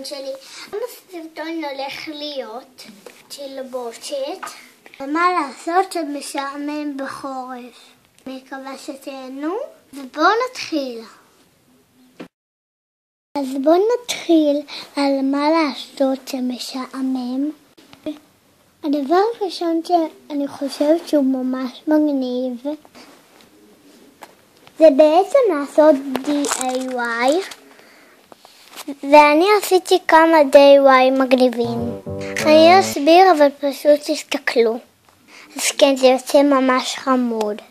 שלי. הסרטון הולך להיות תלבושת. מה לעשות שמשעמם בחורף. מקווה שתהנו, ובואו נתחיל. אז בואו נתחיל על מה לעשות שמשעמם. הדבר הראשון שאני חושבת שהוא ממש מגניב, זה בעצם לעשות DIY, ואני עשיתי כמה DIY מגניבים. אני אסביר, אבל פשוט תסתכלו. אז כן, זה יוצא ממש חמוד.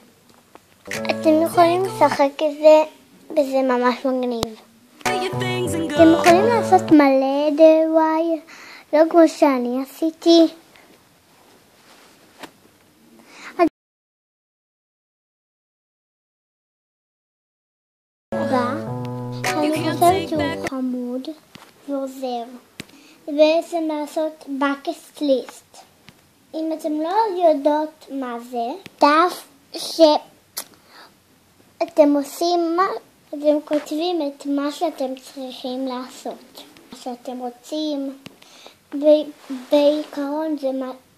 אתם יכולים לשחק את זה, וזה ממש מגניב. אתם יכולים לעשות מלא DIY, לא כמו שאני עשיתי. אני חושבת שהוא חמוד ועוזר. זה בעצם לעשות bucket list. אם אתם לא יודעות מה זה, דף שאתם עושים, אתם כותבים את מה שאתם צריכים לעשות, מה שאתם רוצים, ובעיקרון זה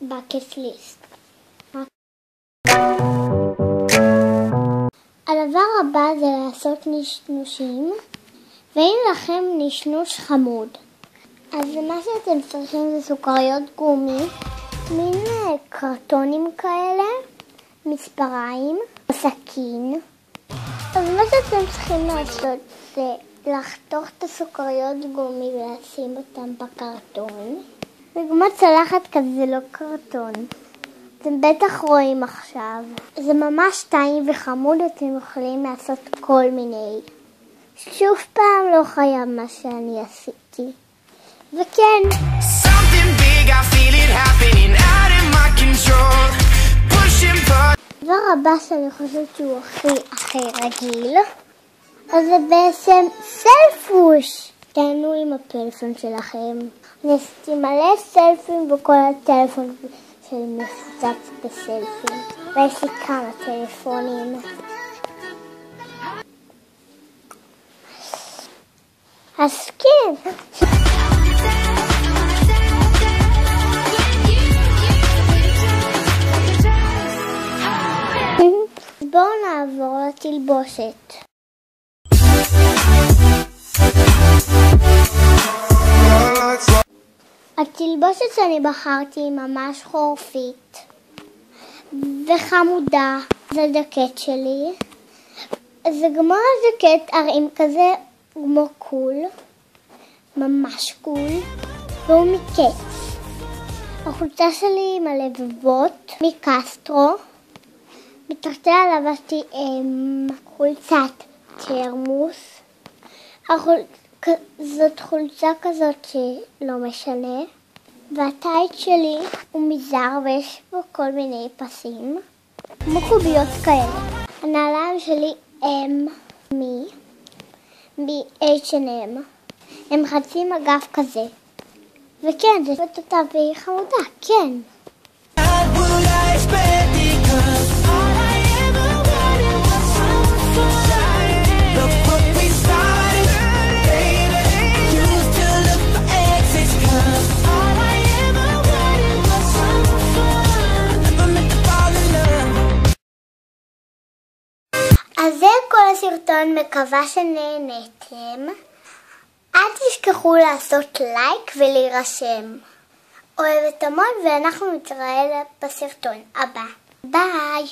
bucket list. הדבר הבא זה לעשות נשנושים, ואם לכם נשנוש חמוד, אז מה שאתם צריכים זה סוכריות גומי, מין קרטונים כאלה, מספריים, סכין. אז מה שאתם צריכים לעשות זה לחתוך את הסוכריות גומי ולשים אותם בקרטון. זה כמו צלחת כזה, לא קרטון. אתם בטח רואים עכשיו. זה ממש טעים וחמוד, אתם יכולים לעשות כל מיני. שוב פעם לא חייב מה שאני עשיתי. וכן. הדבר הבא שאני חושבת שהוא הכי רגיל, אז זה בעצם סלפוש. תענו עם הפלאפון שלכם. אני עשיתי מלא סלפים וכל הטלפון שלי מפוצץ בסלפים. ויש לי כמה טלפונים. אז כן. בואו נעבור לתלבושת. התלבושת שאני בחרתי היא ממש חורפית וחמודה. זה הז'קט שלי. זה כמו הז'קט ארעים כזה, כמו קול, ממש קול, והוא מקץ. החולצה שלי עם הלבבות מקסטרו. מתחתיה לבשתי חולצת תרמוס. זאת חולצה כזאת שלא משנה. והטייט שלי הוא מזר ויש בו כל מיני פסים, כמו קוביות כאלה. הנעליים שלי הם מ-H&M. הם חצי מגף כזה. וכן, זה אותה והיא חמודה, כן. אז זה כל הסרטון, מקווה שנהנתם. אל תשכחו לעשות לייק ולהירשם. אוהבת המון, ואנחנו נתראה בסרטון הבא. ביי!